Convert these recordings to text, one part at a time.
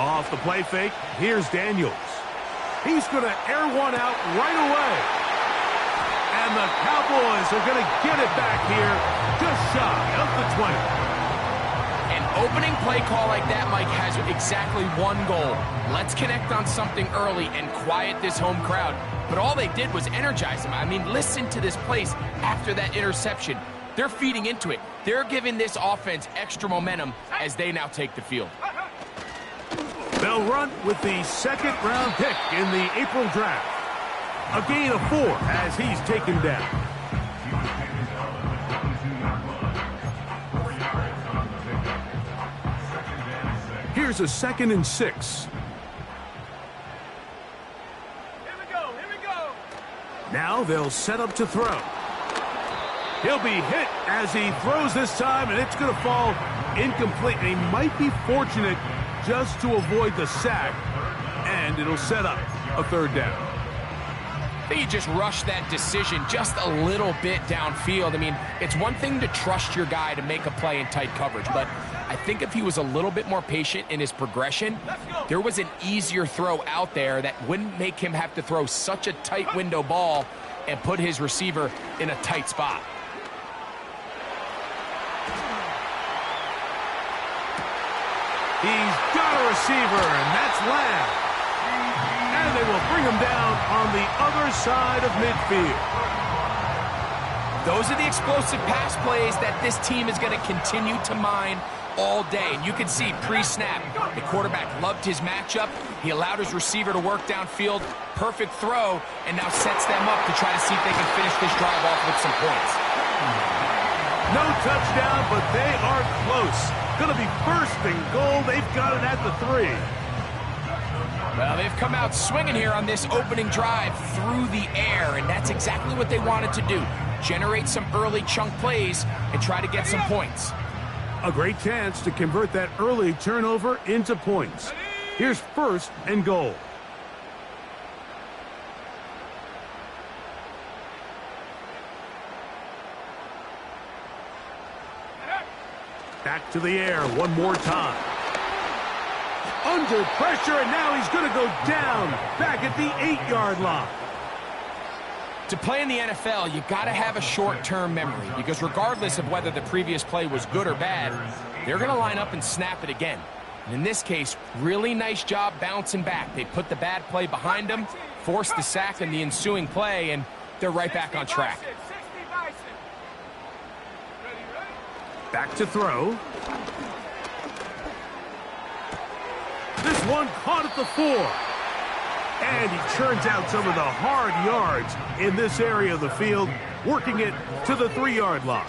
Off the play fake, here's Daniels. He's going to air one out right away. And the Cowboys are going to get it back here just shy of the 20. An opening play call like that, Mike, has exactly one goal. Let's connect on something early and quiet this home crowd. But all they did was energize them. I mean, listen to this place after that interception. They're feeding into it. They're giving this offense extra momentum as they now take the field. They'll run with the second-round pick in the April draft. A gain of 4 as he's taken down. Here's a 2nd and 6. Here we go. Now they'll set up to throw. He'll be hit as he throws this time, and it's going to fall incomplete. And he might be fortunate just to avoid the sack, and it'll set up a 3rd down. I think he just rushed that decision just a little bit downfield. I mean, it's one thing to trust your guy to make a play in tight coverage, but I think if he was a little bit more patient in his progression, there was an easier throw out there that wouldn't make him have to throw such a tight window ball and put his receiver in a tight spot. He's got a receiver, and that's Lamb. And they will bring him down on the other side of midfield. Those are the explosive pass plays that this team is going to continue to mine all day. And you can see pre-snap, the quarterback loved his matchup. He allowed his receiver to work downfield. Perfect throw, and now sets them up to try to see if they can finish this drive off with some points. No touchdown, but they are close. Going to be 1st and goal. They've got it at the 3. Well, they've come out swinging here on this opening drive through the air, and that's exactly what they wanted to do. Generate some early chunk plays and try to get some points. A great chance to convert that early turnover into points. Here's 1st and goal. Back to the air one more time. Under pressure, and now he's going to go down back at the 8-yard line. To play in the NFL, you got to have a short-term memory, because regardless of whether the previous play was good or bad, they're going to line up and snap it again. And in this case, really nice job bouncing back. They put the bad play behind them, forced the sack in the ensuing play, and they're right back on track. Back to throw. This one caught at the 4. And he churns out some of the hard yards in this area of the field, working it to the 3-yard line.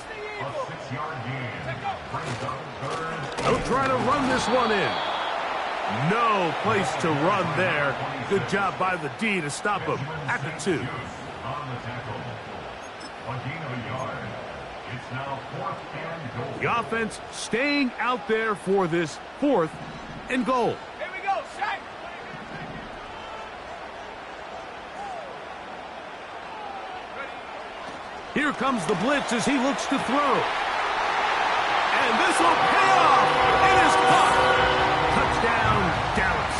They'll try to run this one in. No place to run there. Good job by the D to stop him at the 2. The offense staying out there for this 4th and goal. Here we go, Shaq. Here comes the blitz as he looks to throw. And this will pay off. It is caught. Touchdown, Dallas.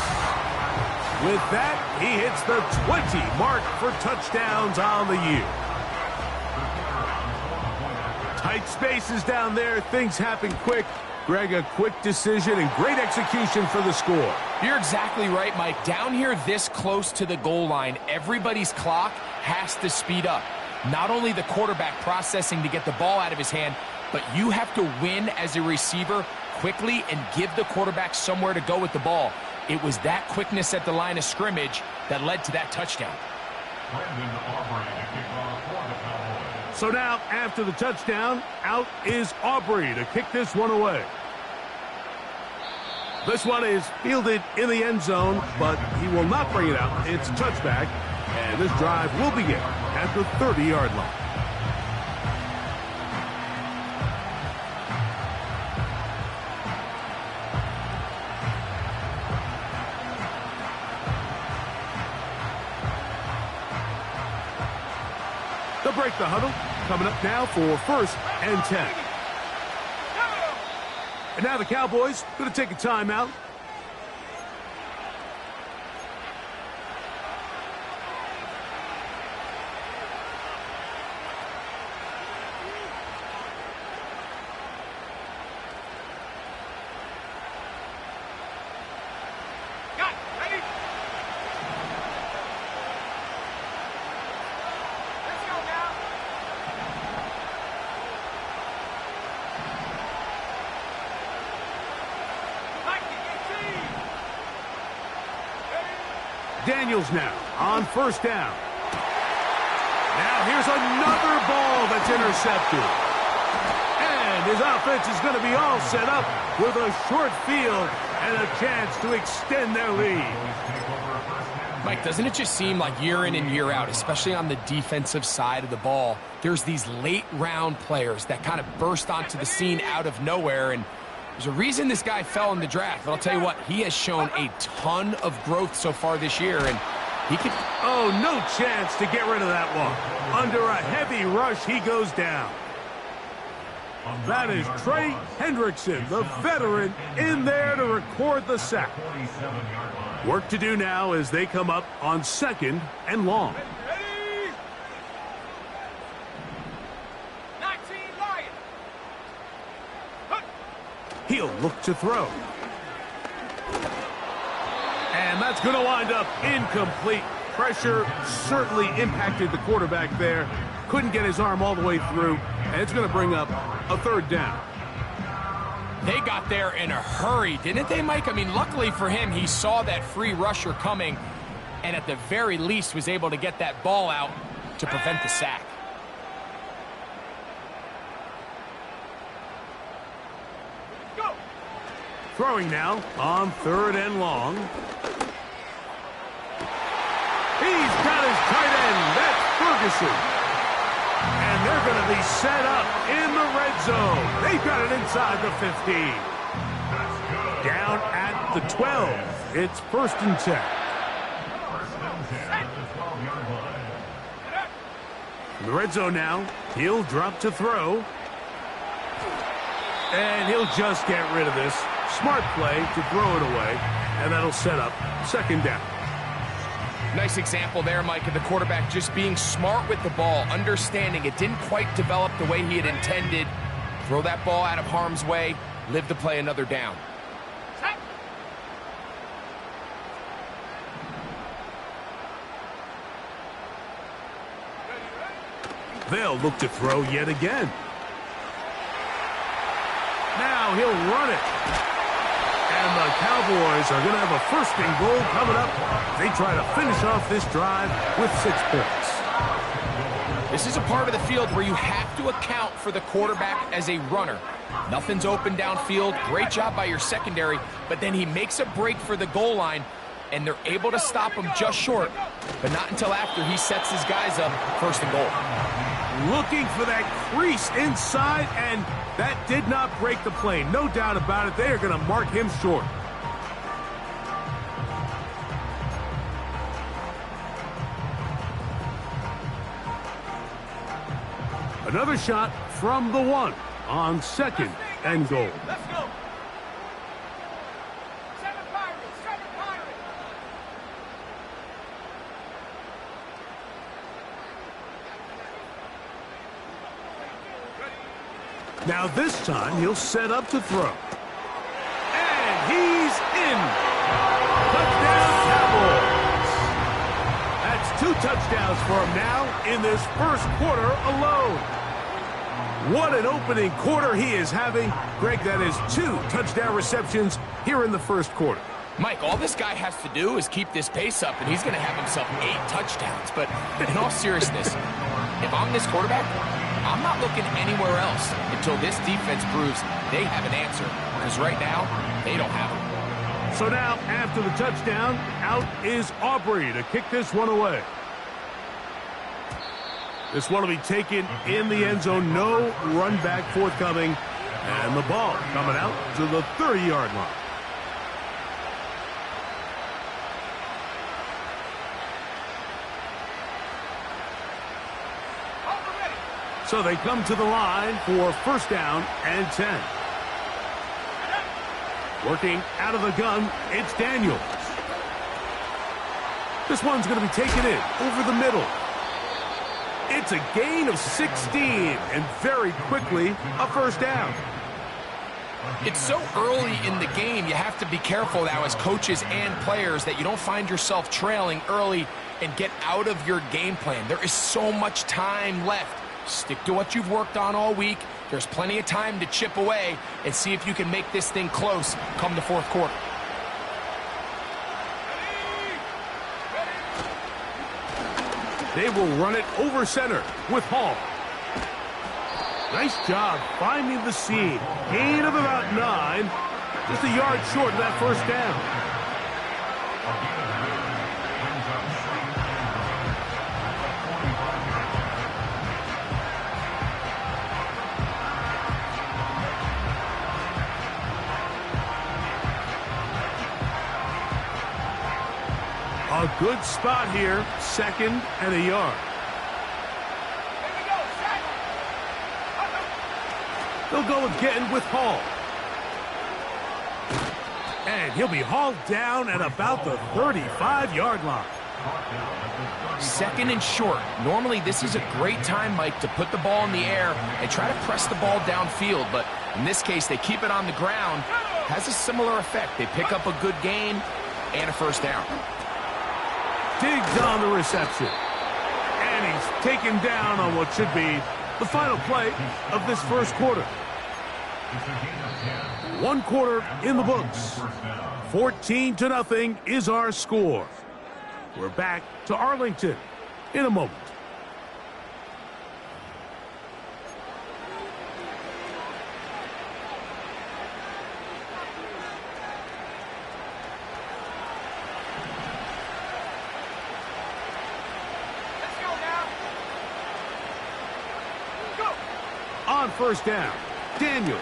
With that, he hits the 20 mark for touchdowns on the year. Tight spaces down there. Things happen quick. Greg, a quick decision and great execution for the score. You're exactly right, Mike. Down here this close to the goal line, everybody's clock has to speed up. Not only the quarterback processing to get the ball out of his hand, but you have to win as a receiver quickly and give the quarterback somewhere to go with the ball. It was that quickness at the line of scrimmage that led to that touchdown. So now, after the touchdown, out is Aubrey to kick this one away. This one is fielded in the end zone, but he will not bring it out. It's touchback, and this drive will begin at the 30-yard line. They'll break the huddle. Coming up now for 1st and 10. And now the Cowboys going to take a timeout. Daniels now on first down. Now here's another ball that's intercepted. And his offense is going to be all set up with a short field and a chance to extend their lead. Mike, doesn't it just seem like year in and year out, especially on the defensive side of the ball, there's these late-round players that kind of burst onto the scene out of nowhere, and there's a reason this guy fell in the draft. But I'll tell you what, he has shown a ton of growth so far this year, and he could... Oh, no chance to get rid of that one. Under a heavy rush, he goes down. That is Trey Hendrickson, the veteran, in there to record the sack. Work to do now as they come up on second and long. Ready? 19 Lions. He'll look to throw. And that's going to wind up incomplete. Pressure certainly impacted the quarterback there. Couldn't get his arm all the way through, and it's going to bring up a third down. They got there in a hurry, didn't they, Mike? I mean, luckily for him, he saw that free rusher coming, and at the very least was able to get that ball out to prevent the sack. Go. Throwing now on third and long. He's got his tight end. That's Ferguson. And they're going to be set up in the red zone. They've got it inside the 15. Down at the 12. It's first and 10. In the red zone now. He'll drop to throw. And he'll just get rid of this. Smart play to throw it away. And that'll set up second down. Nice example there, Mike, of the quarterback just being smart with the ball, understanding it didn't quite develop the way he had intended. Throw that ball out of harm's way, live to play another down. They'll look to throw yet again. Now he'll run it. And the Cowboys are going to have a first and goal coming up. They try to finish off this drive with 6 points. This is a part of the field where you have to account for the quarterback as a runner. Nothing's open downfield. Great job by your secondary, but then he makes a break for the goal line, and they're able to stop him just short, but not until after he sets his guys up first and goal. Looking for that crease inside, and that did not break the play. No doubt about it. They are going to mark him short. Another shot from the 1 on second and goal. Let's go. 7 Pirates, 7 Pirates. Now this time he'll set up to throw. And he's in. Touchdown Cowboys. That's 2 touchdowns for him now in this first quarter alone. What an opening quarter he is having. Greg, that is 2 touchdown receptions here in the first quarter. Mike, all this guy has to do is keep this pace up, and he's going to have himself 8 touchdowns. But in all seriousness, if I'm this quarterback, I'm not looking anywhere else until this defense proves they have an answer. Because right now, they don't have it. So now, after the touchdown, out is Aubrey to kick this one away. This one will be taken in the end zone. No run back forthcoming. And the ball coming out to the 30-yard line. So they come to the line for first down and 10. Working out of the gun, it's Daniels. This one's going to be taken in over the middle. It's a gain of 16, and very quickly, a first down. It's so early in the game, you have to be careful now as coaches and players that you don't find yourself trailing early and get out of your game plan. There is so much time left. Stick to what you've worked on all week. There's plenty of time to chip away and see if you can make this thing close come the fourth quarter. They will run it over center with Hall. Nice job finding the seam. Gain of about 9. Just a yard short of that first down. A good spot here. 2nd and a yard. They'll go again with Hall. And he'll be hauled down at about the 35-yard line. 2nd and short. Normally, this is a great time, Mike, to put the ball in the air and try to press the ball downfield. But in this case, they keep it on the ground. Has a similar effect. They pick up a good gain and a first down. Digs on the reception. And he's taken down on what should be the final play of this first quarter. 1 quarter in the books. 14-0 is our score. We're back to Arlington in a moment. Let's go now. Go. On first down, Daniels.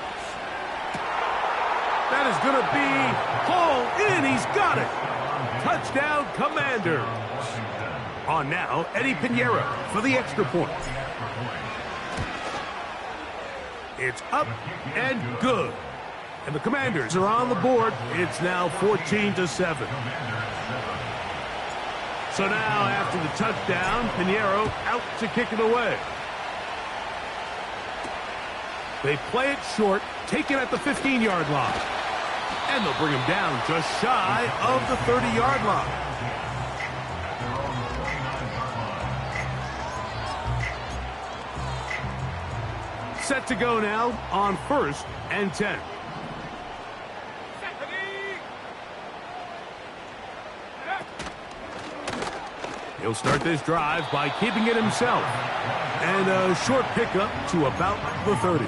That is going to be hauled in. He's got it. Touchdown, Commanders. On now, Eddie Pinheiro for the extra point. It's up and good. And the Commanders are on the board. It's now 14-7. So now, after the touchdown, Pinheiro out to kick it away. They play it short, take it at the 15-yard line. And they'll bring him down just shy of the 30-yard line. Set to go now on 1st and 10. He'll start this drive by keeping it himself. And a short pickup to about the 30.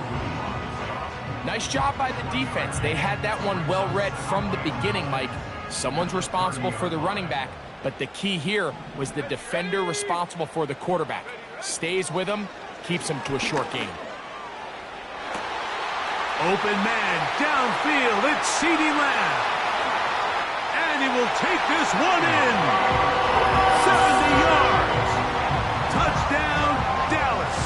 Nice job by the defense. They had that one well read from the beginning, Mike. Someone's responsible for the running back, but the key here was the defender responsible for the quarterback. Stays with him, keeps him to a short gain. Open man, downfield, it's CeeDee Lamb. And he will take this one in. 70 yards. Touchdown, Dallas.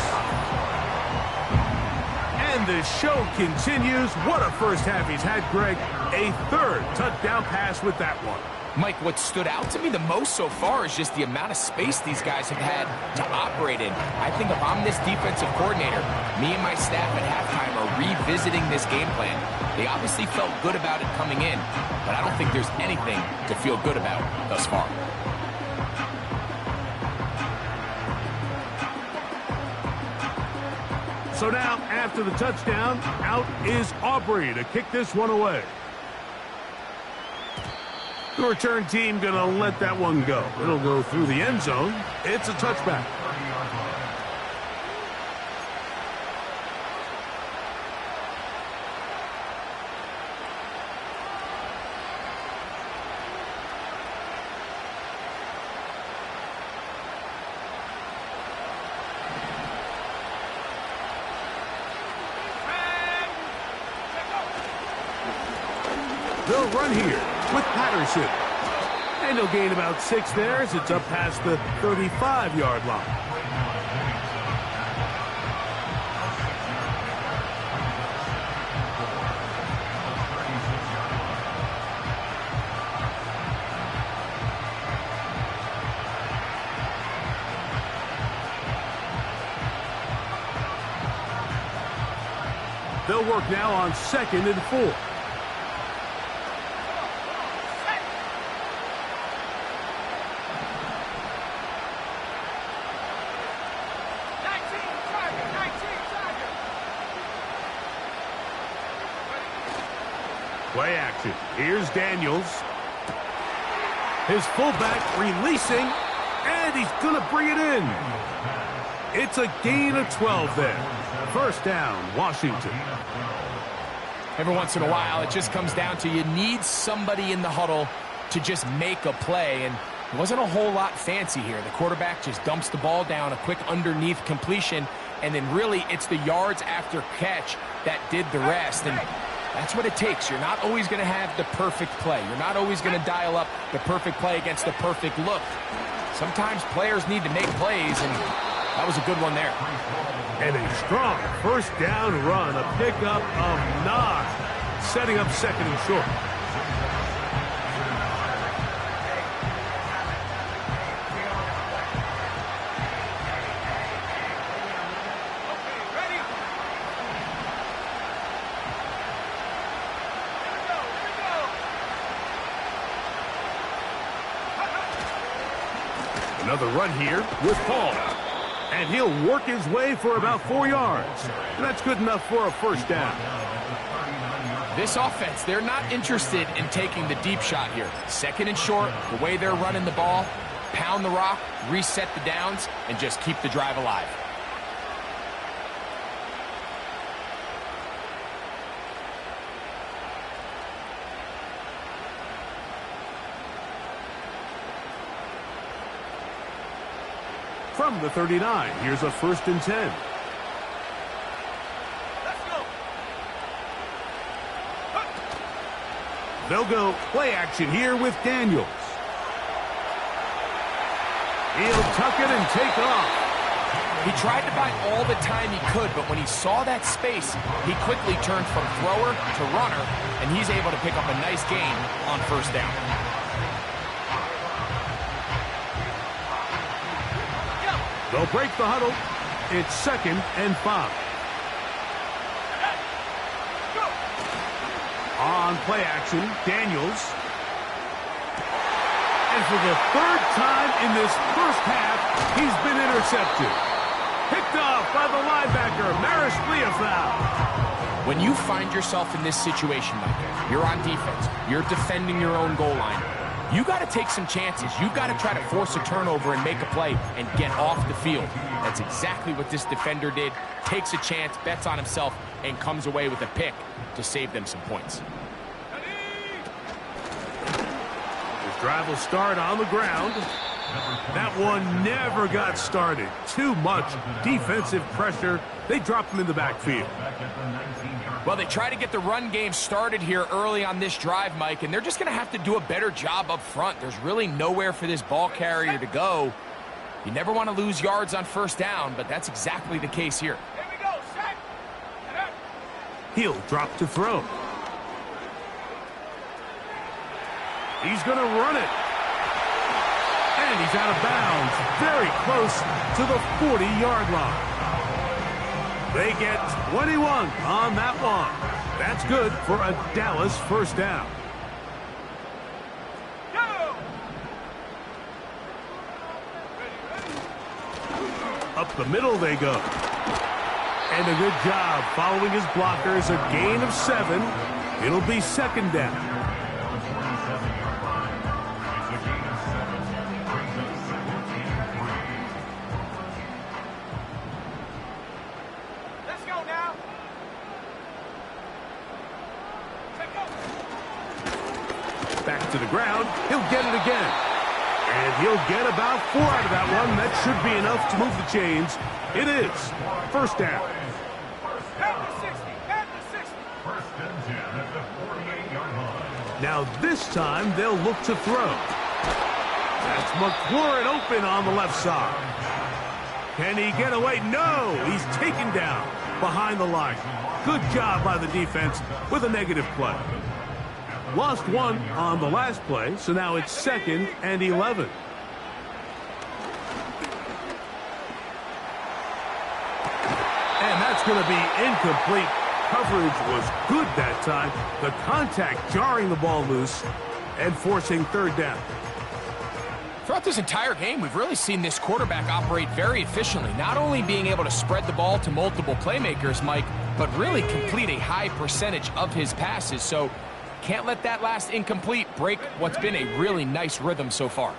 And the show continues. What a first half he's had, Greg. A 3rd touchdown pass with that one. Mike, what stood out to me the most so far is just the amount of space these guys have had to operate in. I think if I'm this defensive coordinator, me and my staff at halftime are revisiting this game plan. They obviously felt good about it coming in, but I don't think there's anything to feel good about thus far. So now, after the touchdown, out is Aubrey to kick this one away. The return team going to let that one go. It'll go through the end zone. It's a touchback. They'll run here with Patterson. And he'll gain about 6 there as it's up past the 35-yard line. They'll work now on 2nd and 4. Play action. Here's Daniels. His fullback releasing, and and he's going to bring it in. It's a gain of 12 there. First down, Washington. Every once in a while, it just comes down to you need somebody in the huddle to just make a play, and it wasn't a whole lot fancy here. The quarterback just dumps the ball down, a quick underneath completion, and then really it's the yards after catch that did the rest, and that's what it takes. You're not always going to have the perfect play. You're not always going to dial up the perfect play against the perfect look. Sometimes players need to make plays, and that was a good one there. And a strong first down run, a pickup of 9, setting up second and short. Another run here with Paul. And he'll work his way for about 4 yards. And that's good enough for a first down. This offense, they're not interested in taking the deep shot here. Second and short, the way they're running the ball, pound the rock, reset the downs, and just keep the drive alive. From the 39, here's a first and 10. Let's go. They'll go play action here with Daniels. He'll tuck it and take off. He tried to buy all the time he could, but when he saw that space, he quickly turned from thrower to runner, and he's able to pick up a nice gain on first down. They'll break the huddle. It's second and 5. On play action, Daniels. And for the 3rd time in this first half, he's been intercepted. Picked off by the linebacker, Maris Leofau. When you find yourself in this situation, Mike, you're on defense, you're defending your own goal line, you got to take some chances. You got to try to force a turnover and make a play and get off the field. That's exactly what this defender did. Takes a chance, bets on himself, and comes away with a pick to save them some points. His drive will start on the ground. That one never got started. Too much defensive pressure. They dropped him in the backfield. Well, they try to get the run game started here early on this drive, Mike, and they're just going to have to do a better job up front. There's really nowhere for this ball carrier to go. You never want to lose yards on first down, but that's exactly the case here. Here we go, set. He'll drop to throw. He's going to run it. And he's out of bounds, very close to the 40-yard line. They get 21 on that one. That's good for a Dallas first down. Go. Up the middle they go. And a good job following his blockers. A gain of 7. It'll be second down. Back to the ground. He'll get it again. And he'll get about 4 out of that one. That should be enough to move the chains. It is first down. At the 60. At the 60. First and 10 at the 48-yard line. Now this time they'll look to throw. That's McLaurin open on the left side. Can he get away? No! He's taken down behind the line. Good job by the defense with a negative play. Lost 1 on the last play, so now it's second and 11. And that's going to be incomplete. Coverage was good that time. The contact jarring the ball loose and forcing third down. Throughout this entire game, we've really seen this quarterback operate very efficiently, not only being able to spread the ball to multiple playmakers, Mike, but really complete a high percentage of his passes. So can't let that last incomplete break what's been a really nice rhythm so far.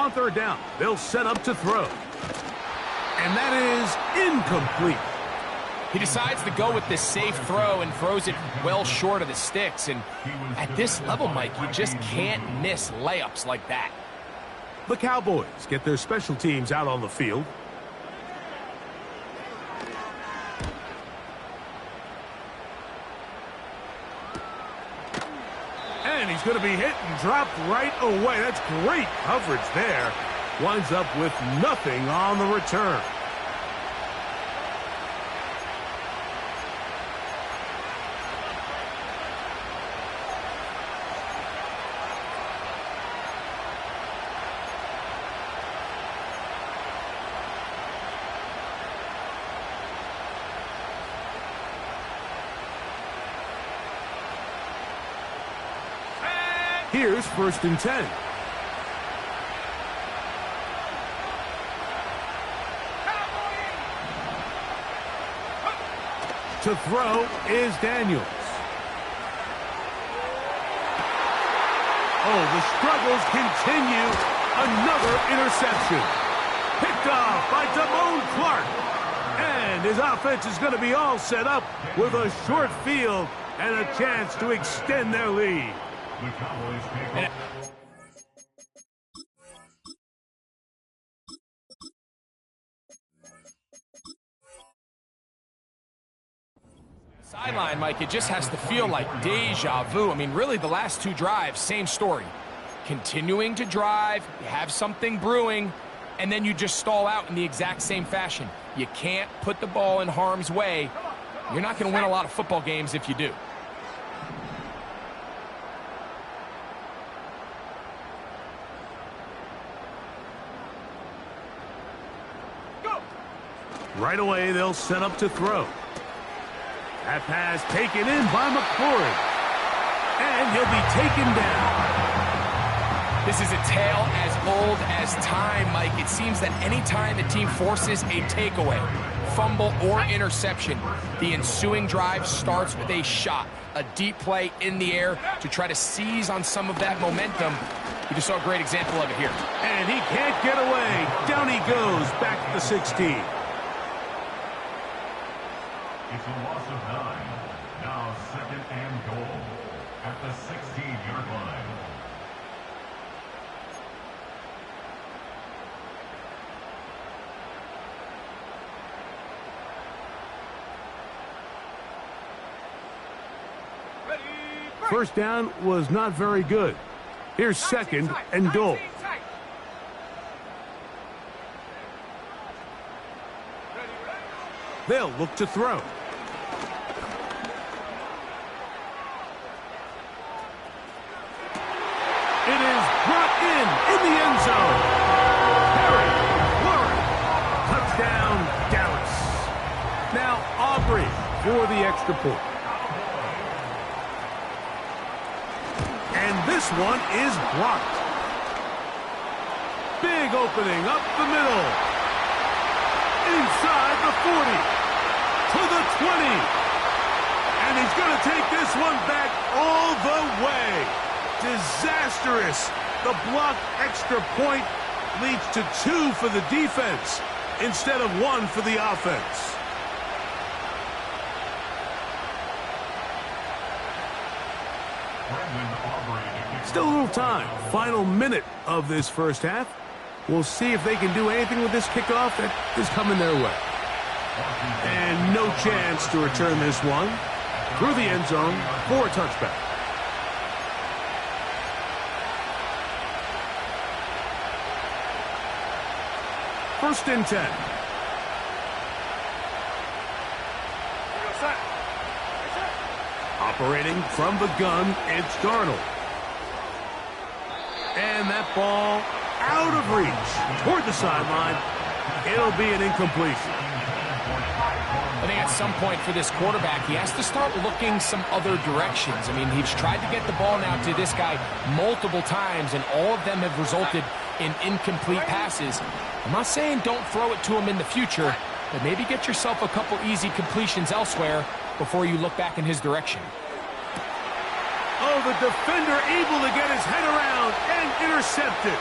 On third down, they'll set up to throw. And that is incomplete. He decides to go with this safe throw and throws it well short of the sticks. And at this level, Mike, you just can't miss layups like that. The Cowboys get their special teams out on the field. And he's going to be hit and dropped right away. That's great coverage there. Winds up with nothing on the return. Here's 1st and 10. To throw is Daniels. Oh, the struggles continue. Another interception. Picked off by Damone Clark. And his offense is going to be all set up with a short field and a chance to extend their lead. The Cowboys take off. Sideline, Mike, it just has to feel like deja vu. I mean, really, the last two drives, same story. Continuing to drive, you have something brewing, and then you just stall out in the exact same fashion. You can't put the ball in harm's way. You're not going to win a lot of football games if you do. Right away, they'll set up to throw. That pass taken in by McLaurin. And he'll be taken down. This is a tale as old as time, Mike. It seems that any time the team forces a takeaway, fumble, or interception, the ensuing drive starts with a shot, a deep play in the air to try to seize on some of that momentum. You just saw a great example of it here. And he can't get away. Down he goes, back to the 16. It's a loss of 9. Now 2nd and goal at the 16-yard line. First down was not very good. Here's 2nd and goal. They'll look to throw. It is brought in the end zone. Harry Warren. Touchdown, Dallas. Now Aubrey for the extra point. And this one is blocked. Big opening up the middle. Inside the 40. To the 20. And he's going to take this one back all the way. Disastrous. The blocked extra point leads to 2 for the defense instead of 1 for the offense. Still a little time. Final minute of this first half. We'll see if they can do anything with this kickoff that is coming their way. And no chance to return this one. Through the end zone for a touchback. First and 10. Operating from the gun, it's Darnold. And that ball out of reach toward the sideline. It'll be an incompletion. I think at some point for this quarterback, he has to start looking some other directions. I mean, he's tried to get the ball now to this guy multiple times, and all of them have resulted in incomplete passes. I'm not saying don't throw it to him in the future, but maybe get yourself a couple easy completions elsewhere before you look back in his direction. Oh, the defender able to get his head around and intercept it.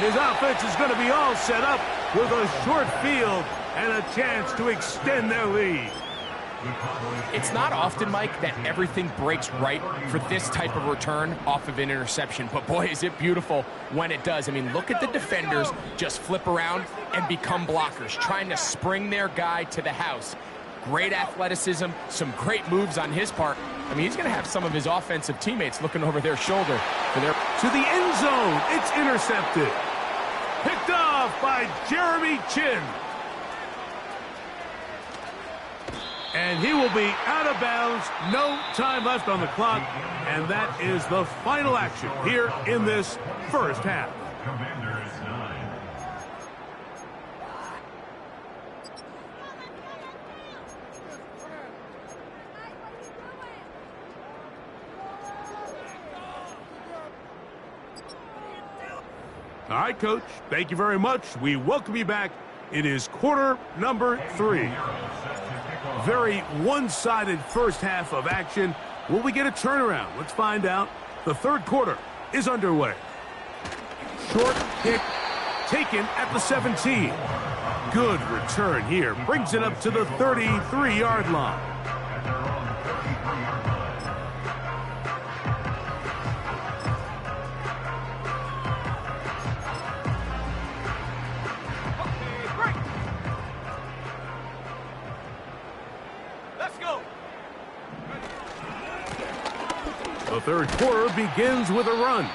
his offense is going to be all set up with a short field and a chance to extend their lead. It's not often, Mike, that everything breaks right for this type of return off of an interception. But, boy, is it beautiful when it does. I mean, look at the defenders just flip around and become blockers, trying to spring their guy to the house. Great athleticism, some great moves on his part. I mean, he's going to have some of his offensive teammates looking over their shoulder for their... To the end zone, it's intercepted. Picked off by Jeremy Chin. And he will be out of bounds. No time left on the clock. And that is the final action here in this first half. Commanders 9. All right, Coach. Thank you very much. We welcome you back. It is quarter number 3. Very one-sided first half of action. Will we get a turnaround? Let's find out. The third quarter is underway. Short kick taken at the 17. Good return here. Brings it up to the 33-yard line. The third quarter begins with a run.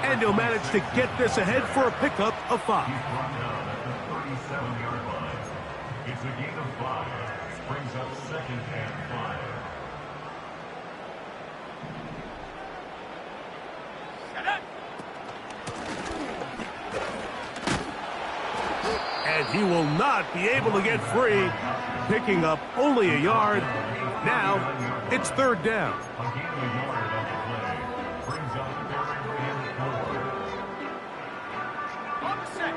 And he'll manage to get this ahead for a pickup of 5. It's a gain of 5. Brings up second and 5. And he will not be able to get free, picking up only a yard. Now, it's third down. A gain of a yard on the play. Brings up third and 4. On the set.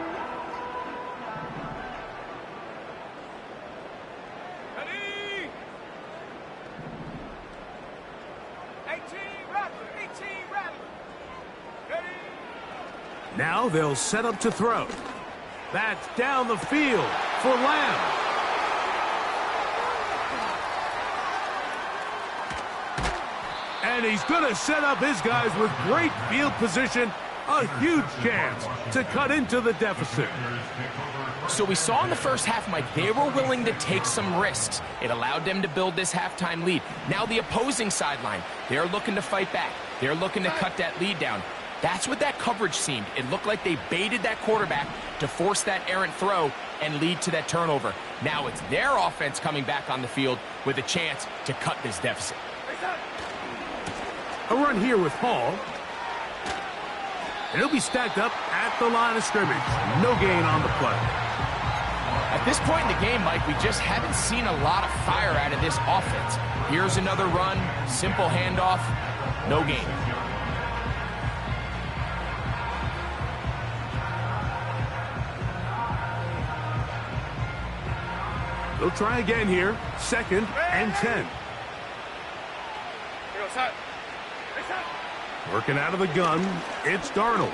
Ready. 18 Rattler. 18 Rattler. Ready. Now they'll set up to throw. That's down the field for Lamb. And he's going to set up his guys with great field position. A huge chance to cut into the deficit. So we saw in the first half, Mike, they were willing to take some risks. It allowed them to build this halftime lead. Now the opposing sideline, they're looking to fight back. They're looking to cut that lead down. That's what that coverage seemed. It looked like they baited that quarterback to force that errant throw and lead to that turnover. Now it's their offense coming back on the field with a chance to cut this deficit. A run here with Hall. And he'll be stacked up at the line of scrimmage. No gain on the play. At this point in the game, Mike, we just haven't seen a lot of fire out of this offense. Here's another run, simple handoff, no gain. They'll try again here. Second and 10. Working out of the gun, it's Darnold.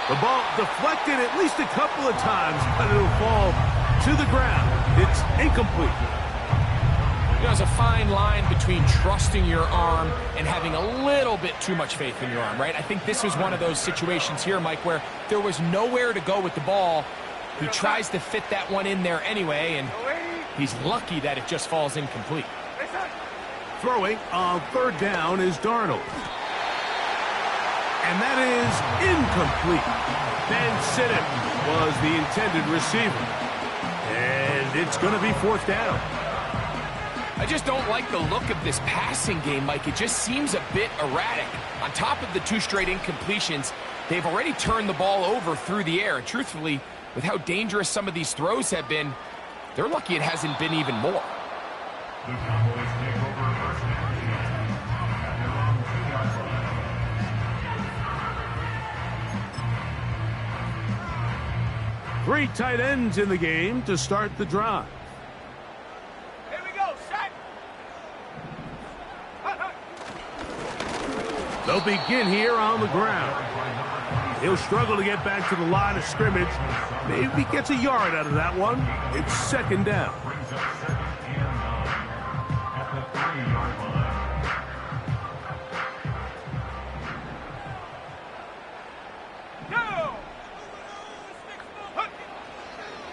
The ball deflected at least a couple of times, but it'll fall to the ground. It's incomplete. There's a fine line between trusting your arm and having a little bit too much faith in your arm, right? I think this was one of those situations here, Mike, where there was nowhere to go with the ball. He tries to fit that one in there anyway, and he's lucky that it just falls incomplete. Throwing on third down is Darnold. And that is incomplete. Ben Siddick was the intended receiver. And it's going to be fourth down. I just don't like the look of this passing game, Mike. It just seems a bit erratic. On top of the 2 straight incompletions, they've already turned the ball over through the air. And truthfully, with how dangerous some of these throws have been, they're lucky it hasn't been even more. The Cowboys take over first and 10 at their own 2-yard line. 3 tight ends in the game to start the drive. Here we go. Set. They'll begin here on the ground. He'll struggle to get back to the line of scrimmage. Maybe he gets a yard out of that one. It's second down. Brings up second and 9 at the 3-yard line.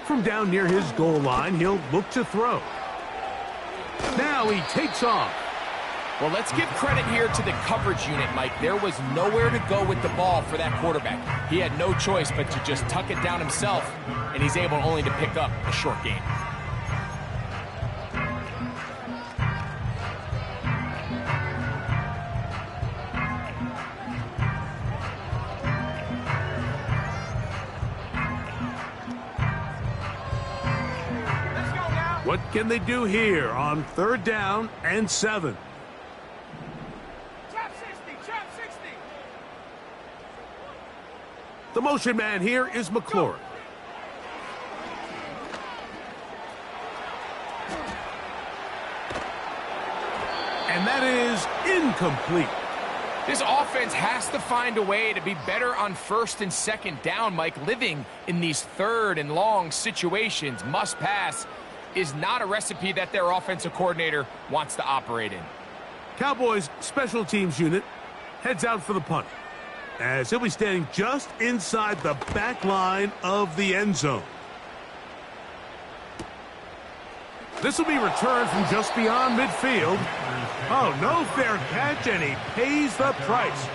From down near his goal line, he'll look to throw. Now he takes off. Well, let's give credit here to the coverage unit, Mike. There was nowhere to go with the ball for that quarterback. He had no choice but to just tuck it down himself, and he's able only to pick up a short gain. What can they do here on 3rd down and 7? The motion man here is McLaurin. And that is incomplete. This offense has to find a way to be better on 1st and 2nd down, Mike. Living in these 3rd and long situations, must pass, is not a recipe that their offensive coordinator wants to operate in. Cowboys special teams unit heads out for the punt, as he'll be standing just inside the back line of the end zone. This will be returned from just beyond midfield. Oh, no fair catch, and he pays the price.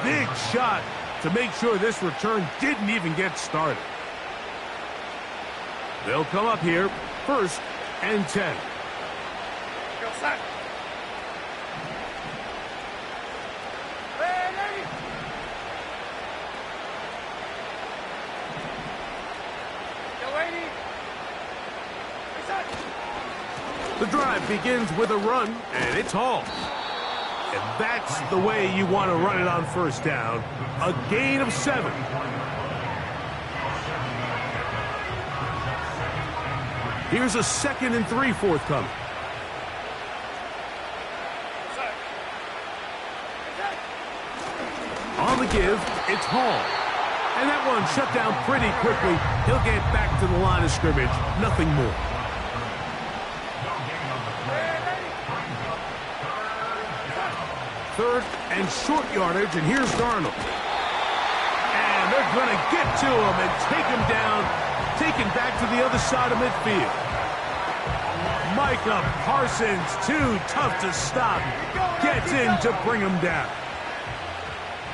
Big shot to make sure this return didn't even get started. They'll come up here, 1st and 10. The drive begins with a run, and it's hauled. And that's the way you want to run it on 1st down. A gain of 7. Here's a 2nd and 3 forthcoming. On the give, it's Hall. And that one shut down pretty quickly. He'll get back to the line of scrimmage. Nothing more. 3rd and short yardage, and here's Darnold. And they're going to get to him and take him down, taken back to the other side of midfield. Micah Parsons, too tough to stop, gets in to bring him down.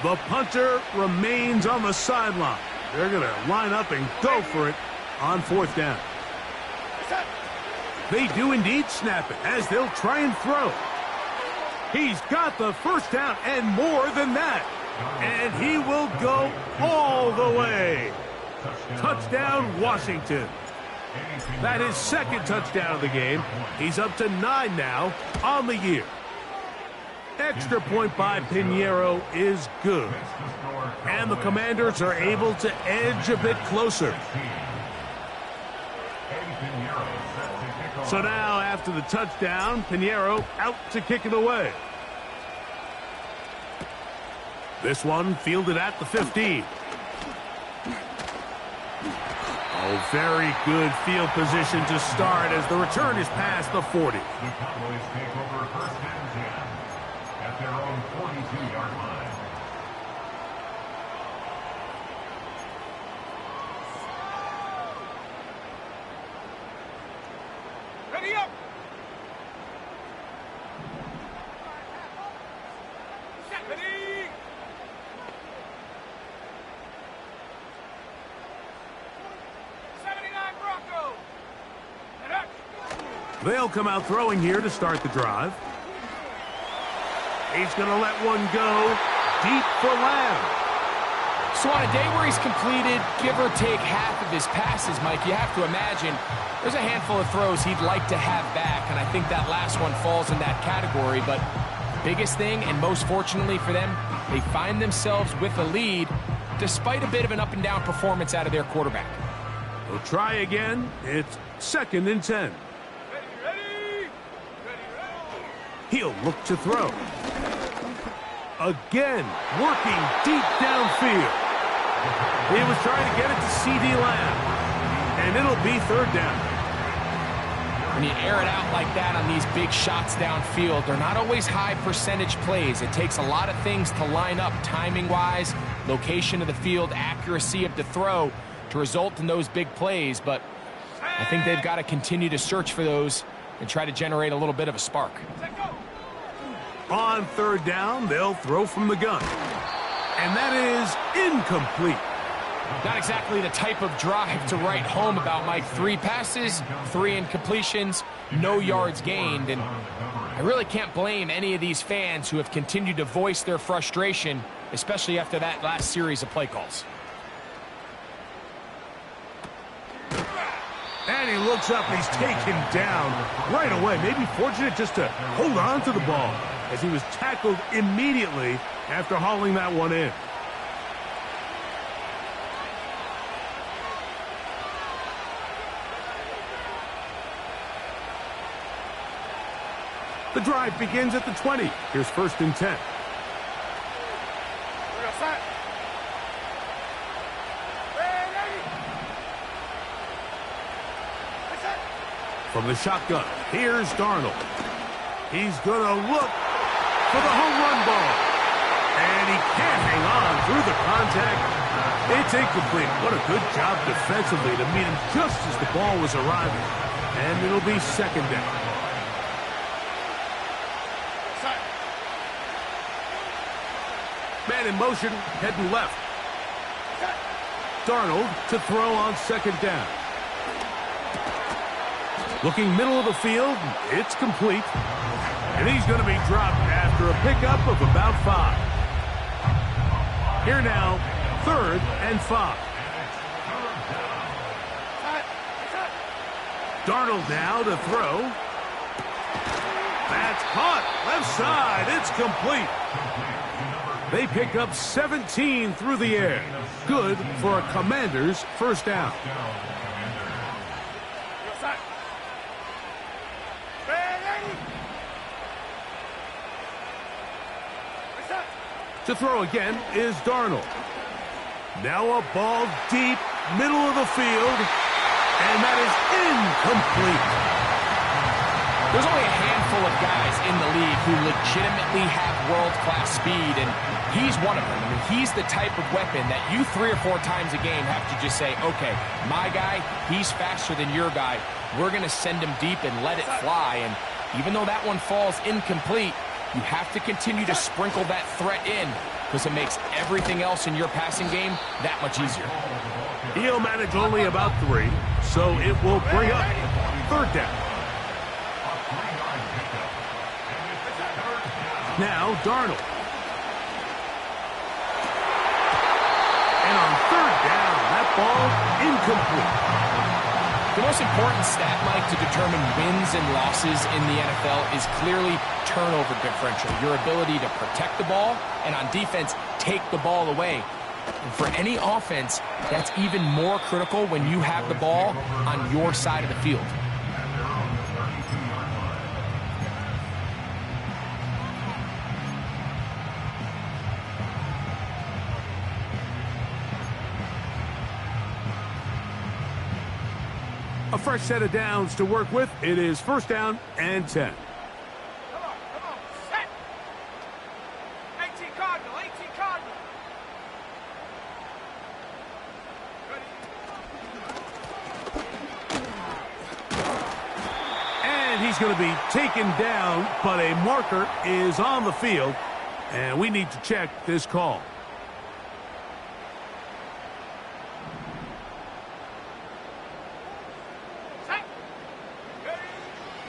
The punter remains on the sideline. They're going to line up and go for it on 4th down. They do indeed snap it, as they'll try and throw. He's got the 1st down and more than that. And he will go all the way. Touchdown, Washington. That is 2nd touchdown of the game. He's up to 9 now on the year. Extra point by Pinheiro is good. And the Commanders are able to edge a bit closer. So now, after the touchdown, Pinheiro out to kick it away. This one fielded at the 15. Oh, very good field position to start as the return is past the 40. The Cowboys take over 1st and 10 at their own 42-yard line. Ready up! Set, ready! They'll come out throwing here to start the drive. He's going to let one go deep for Lamb. So on a day where he's completed, give or take half of his passes, Mike, you have to imagine there's a handful of throws he'd like to have back, and I think that last one falls in that category. But biggest thing, and most fortunately for them, they find themselves with a lead despite a bit of an up-and-down performance out of their quarterback. They'll try again. It's 2nd and 10. He'll look to throw. Again, working deep downfield. He was trying to get it to C.D. Lamb. And it'll be third down. When you air it out like that on these big shots downfield, they're not always high percentage plays. It takes a lot of things to line up timing-wise, location of the field, accuracy of the throw to result in those big plays. But I think they've got to continue to search for those and try to generate a little bit of a spark. On third down, they'll throw from the gun. And that is incomplete. Not exactly the type of drive to write home about, Mike. 3 passes, 3 incompletions, no yards gained. And I really can't blame any of these fans who have continued to voice their frustration, especially after that last series of play calls. And he looks up, he's taken down right away. Maybe fortunate just to hold on to the ball as he was tackled immediately after hauling that one in. The drive begins at the 20. Here's 1st and 10. From the shotgun, here's Darnold. He's going to look for the home run ball. And he can't hang on through the contact. It's incomplete. What a good job defensively to meet him just as the ball was arriving. And it'll be 2nd down. Man in motion, heading left. Darnold to throw on 2nd down. Looking middle of the field, it's complete. And he's going to be dropped after a pickup of about 5. Here now, 3rd and 5. Darnold now to throw. That's caught. Left side, it's complete. They pick up 17 through the air. Good for a Commanders' 1st down. To throw again is Darnold. Now a ball deep, middle of the field, and that is incomplete. There's only a handful of guys in the league who legitimately have world-class speed, and he's one of them. I mean, he's the type of weapon that you 3 or 4 times a game have to just say, okay, my guy, he's faster than your guy. We're going to send him deep and let it fly. And even though that one falls incomplete, you have to continue to sprinkle that threat in because it makes everything else in your passing game that much easier. He'll manage only about 3, so it will bring up 3rd down. Now Darnold. And on 3rd down, that ball incomplete. The most important stat, Mike, to determine wins and losses in the NFL is clearly turnover differential, your ability to protect the ball, and on defense, take the ball away. And for any offense, that's even more critical when you have the ball on your side of the field. A fresh set of downs to work with. It is 1st down and 10. Come on, set. 18 Cardinal, 18 Cardinal. Ready. And he's going to be taken down, but a marker is on the field, and we need to check this call.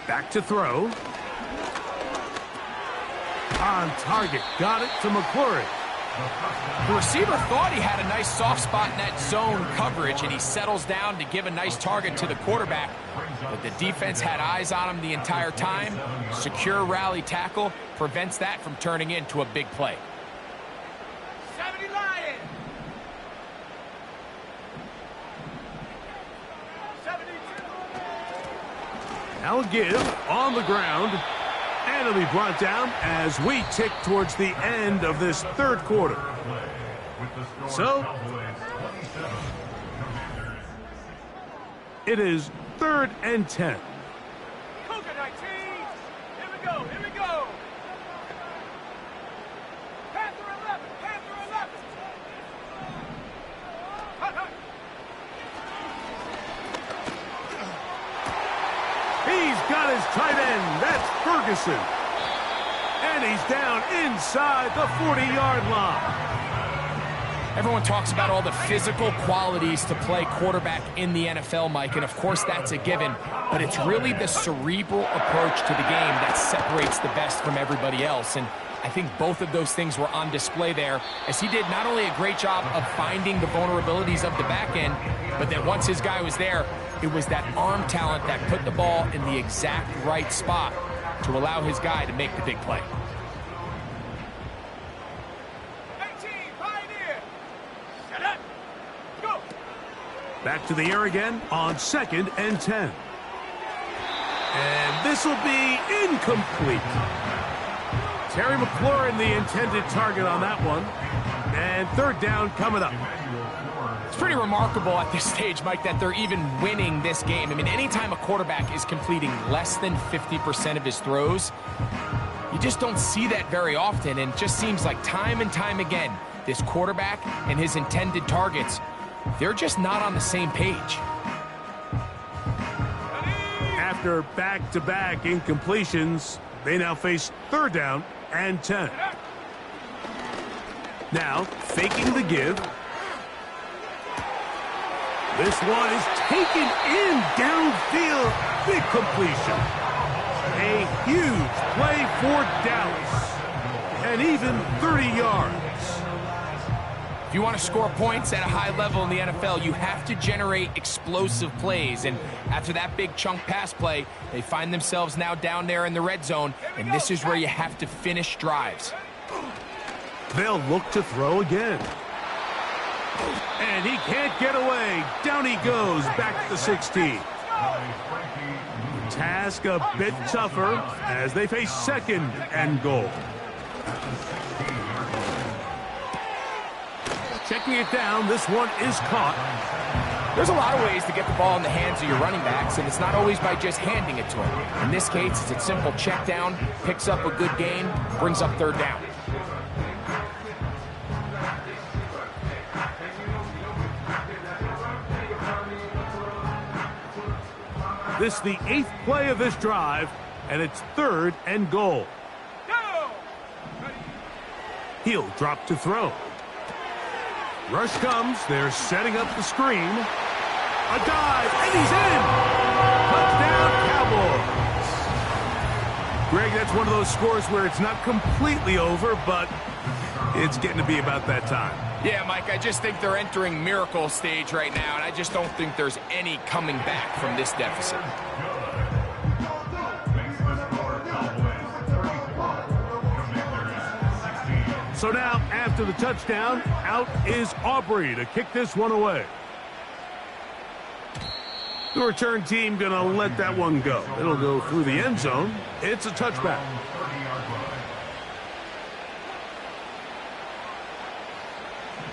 Back to throw. On target. Got it to McClurry. The receiver thought he had a nice soft spot in that zone coverage, and he settles down to give a nice target to the quarterback. But the defense had eyes on him the entire time. Secure rally tackle prevents that from turning into a big play. 70 Lion. 72. Now give on the ground. And it'll be brought down as we tick towards the end of this third quarter. So, it is 3rd and 10. Cougar 19. Here we go. Here we go. Panther 11. Panther 11. Hut, hut. He's got his tight end. That's Ferguson. And he's down inside the 40-yard line. Everyone talks about all the physical qualities to play quarterback in the NFL, Mike, and of course that's a given, but it's really the cerebral approach to the game that separates the best from everybody else, and I think both of those things were on display there, as he did not only a great job of finding the vulnerabilities of the back end, but then once his guy was there, it was that arm talent that put the ball in the exact right spot to allow his guy to make the big play. 18. Pioneer. Set up. Go. Back to the air again on 2nd and 10. And this will be incomplete. Terry McLaurin, the intended target on that one. And 3rd down coming up. It's pretty remarkable at this stage, Mike, that they're even winning this game. I mean, anytime a quarterback is completing less than 50% of his throws, you just don't see that very often, and it just seems like time and time again, this quarterback and his intended targets, they're just not on the same page. After back-to-back incompletions, they now face 3rd down and 10. Now, faking the give. This one is taken in downfield. Big completion. A huge play for Dallas. And even 30 yards. If you want to score points at a high level in the NFL, you have to generate explosive plays. And after that big chunk pass play, they find themselves now down there in the red zone. And this is where you have to finish drives. They'll look to throw again. And he can't get away. Down he goes, back to the 16. Task a bit tougher as they face 2nd and goal. Checking it down, this one is caught. There's a lot of ways to get the ball in the hands of your running backs, and it's not always by just handing it to them. In this case, it's a simple check down, picks up a good gain, brings up 3rd down. This is the 8th play of this drive, and it's 3rd and goal. Go. He'll drop to throw. Rush comes. They're setting up the screen. A dive, and he's in. Touchdown, Cowboys. Greg, that's one of those scores where it's not completely over, but it's getting to be about that time. Yeah, Mike, I just think they're entering miracle stage right now, and I just don't think there's any coming back from this deficit. So now, after the touchdown, out is Aubrey to kick this one away. The return team going to let that one go. It'll go through the end zone. It's a touchback.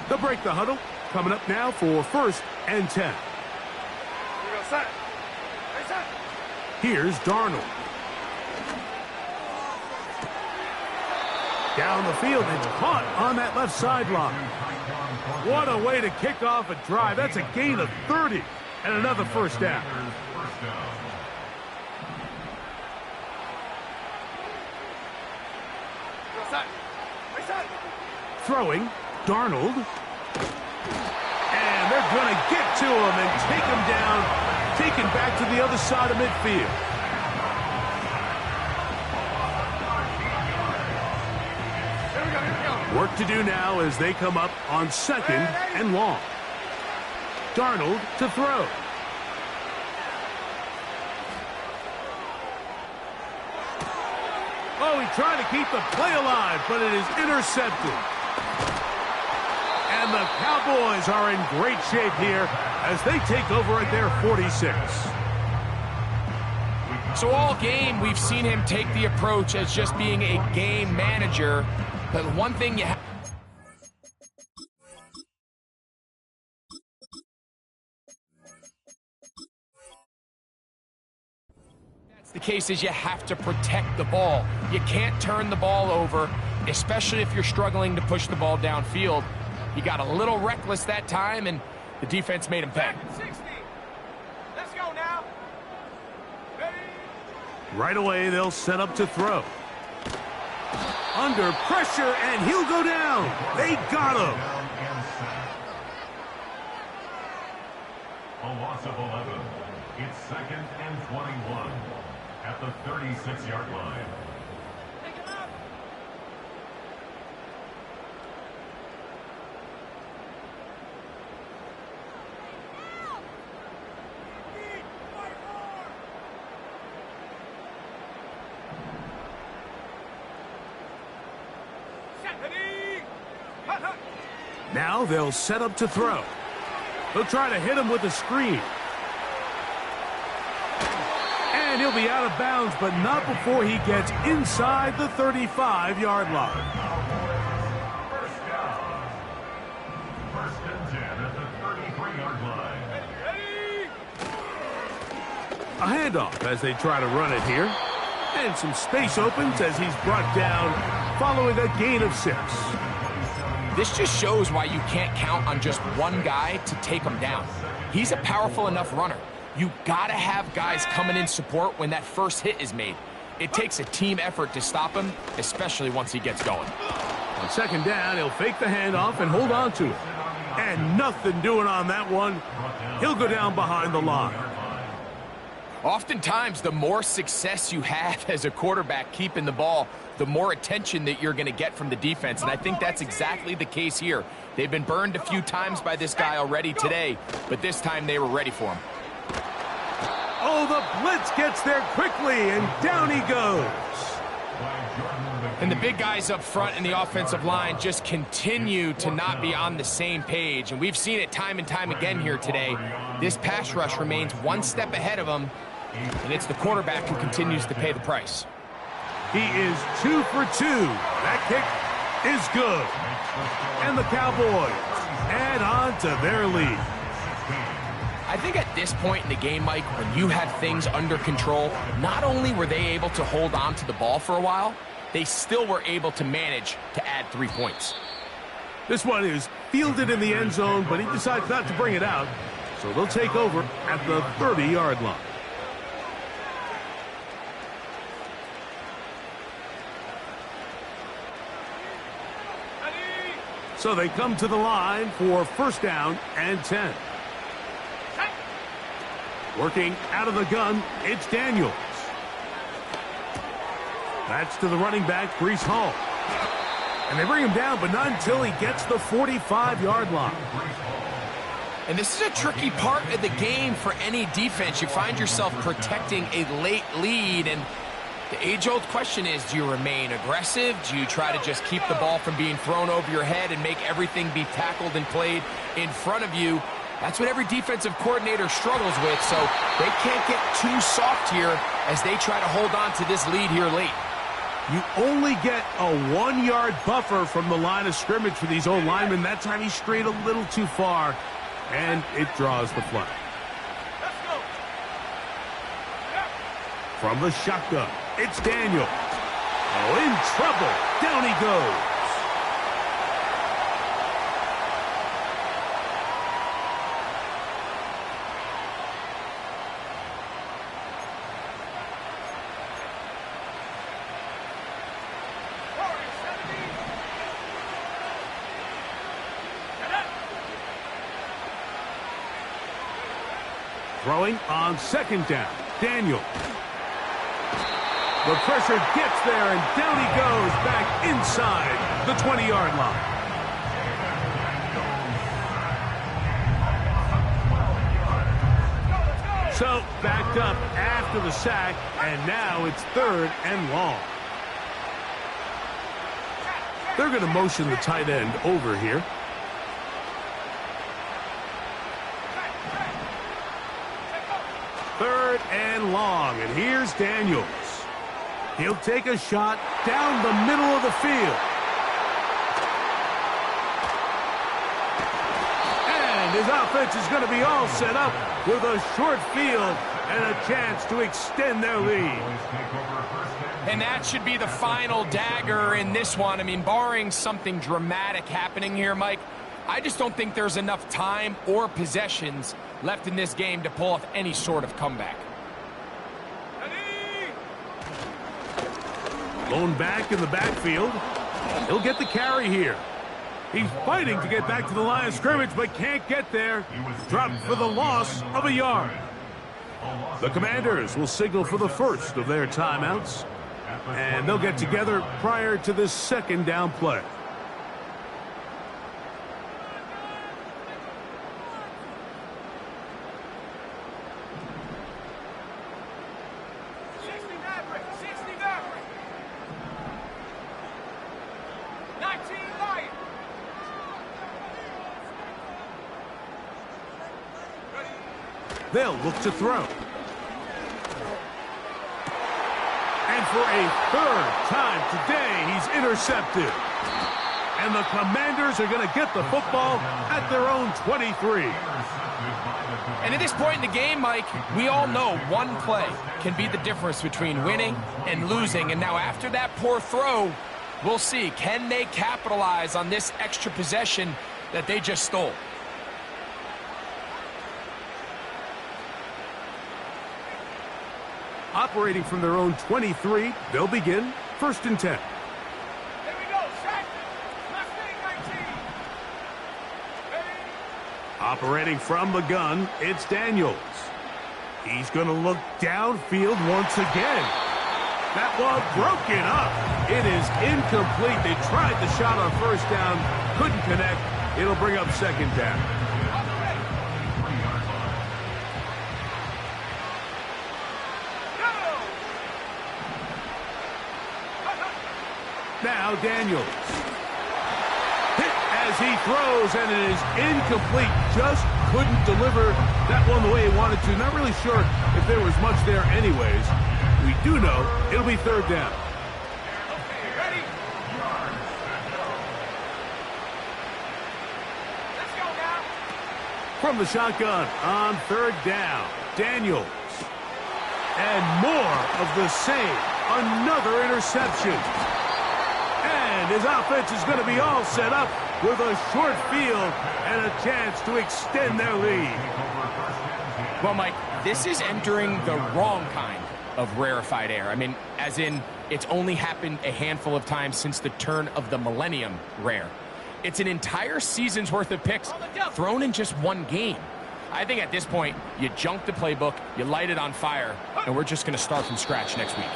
They'll break the huddle. Coming up now for 1st and 10. Here's Darnold. Down the field, it's caught on that left sideline. What a way to kick off a drive. That's a gain of 30 and another 1st down. Throwing, Darnold. And they're going to get to him and take him down, taken back to the other side of midfield. Work to do now as they come up on 2nd and long. Darnold to throw. Oh, he tried to keep the play alive, but it is intercepted. And the Cowboys are in great shape here as they take over at their 46. So all game, we've seen him take the approach as just being a game manager. But one thing you have... That's the case is you have to protect the ball. You can't turn the ball over, especially if you're struggling to push the ball downfield. He got a little reckless that time, and the defense made him pay. 60. Let's go now. Ready? Right away, they'll set up to throw. Under pressure, and he'll go down. They got him. A loss of 11. It's 2nd and 21 at the 36-yard line. Pick him up. Now they'll set up to throw. They'll try to hit him with a screen. And he'll be out of bounds, but not before he gets inside the 35-yard line. First down. 1st and 10 at the 33-yard line. A handoff as they try to run it here. And some space opens as he's brought down following a gain of 6. This just shows why you can't count on just one guy to take him down. He's a powerful enough runner. You gotta have guys coming in support when that first hit is made. It takes a team effort to stop him, especially once he gets going. On 2nd down, he'll fake the handoff and hold on to it. And nothing doing on that one. He'll go down behind the line. Oftentimes, the more success you have as a quarterback keeping the ball, the more attention that you're going to get from the defense, and I think that's exactly the case here. They've been burned a few times by this guy already today, but this time they were ready for him. Oh, the blitz gets there quickly, and down he goes. And the big guys up front in the offensive line just continue to not be on the same page, and we've seen it time and time again here today. This pass rush remains one step ahead of them, and it's the quarterback who continues to pay the price. He is 2 for 2. That kick is good. And the Cowboys add on to their lead. I think at this point in the game, Mike, when you had things under control, not only were they able to hold on to the ball for a while, they still were able to manage to add 3 points. This one is fielded in the end zone, but he decides not to bring it out. So they'll take over at the 30-yard line. So they come to the line for 1st down and 10. Working out of the gun, it's Daniels. That's to the running back, Breece Hall. And they bring him down, but not until he gets the 45-yard line. And this is a tricky part of the game for any defense. You find yourself protecting a late lead, and the age-old question is, do you remain aggressive? Do you try to just keep the ball from being thrown over your head and make everything be tackled and played in front of you? That's what every defensive coordinator struggles with, so they can't get too soft here as they try to hold on to this lead here late. You only get a 1-yard buffer from the line of scrimmage for these old linemen. That time he strayed a little too far, and it draws the flag. Let's go. From the shotgun, it's Daniels. Oh, in trouble. Down he goes. Throwing on 2nd down, Daniels. The pressure gets there, and down he goes back inside the 20-yard line. So backed up after the sack, and now it's 3rd and long. They're going to motion the tight end over here. Third and long. long, and here's Daniels. He'll take a shot down the middle of the field. And his offense is going to be all set up with a short field and a chance to extend their lead. And that should be the final dagger in this one. I mean, barring something dramatic happening here, Mike, I just don't think there's enough time or possessions left in this game to pull off any sort of comeback. Lone back in the backfield. He'll get the carry here. He's fighting to get back to the line of scrimmage, but can't get there. Dropped for the loss of a yard. The Commanders will signal for the first of their timeouts, and they'll get together prior to this second down play. They'll look to throw. And for a third time today, he's intercepted. And the Commanders are going to get the football at their own 23. And at this point in the game, Mike, we all know one play can be the difference between winning and losing. And now after that poor throw, we'll see. Can they capitalize on this extra possession that they just stole? Operating from their own 23, they'll begin 1st and 10. Here we go, set. Left wing, 19. Ready? Operating from the gun, it's Daniels. He's going to look downfield once again. That ball broken up. It is incomplete. They tried the shot on 1st down, couldn't connect. It'll bring up 2nd down. Now Daniels. Hit as he throws, and it is incomplete. Just couldn't deliver that one the way he wanted to. Not really sure if there was much there anyways. We do know it'll be 3rd down. Okay, ready? Let's go now. From the shotgun on 3rd down, Daniels. And more of the same. Another interception. And his offense is going to be all set up with a short field and a chance to extend their lead. Well, Mike, this is entering the wrong kind of rarefied air. I mean, as in, it's only happened a handful of times since the turn of the millennium rare. It's an entire season's worth of picks thrown in just one game. I think at this point, you junk the playbook, you light it on fire, and we're just going to start from scratch next week.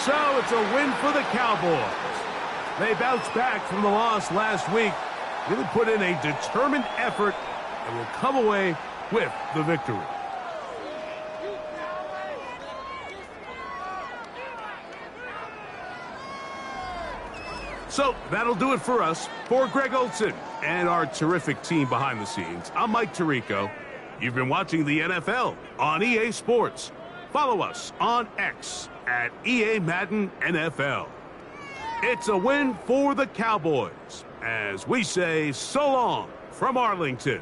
So it's a win for the Cowboys. They bounced back from the loss last week, really put in a determined effort, and will come away with the victory. So that'll do it for us. For Greg Olson and our terrific team behind the scenes, I'm Mike Tirico. You've been watching the NFL on EA Sports. Follow us on X at EA Madden NFL. It's a win for the Cowboys, as we say so long from Arlington.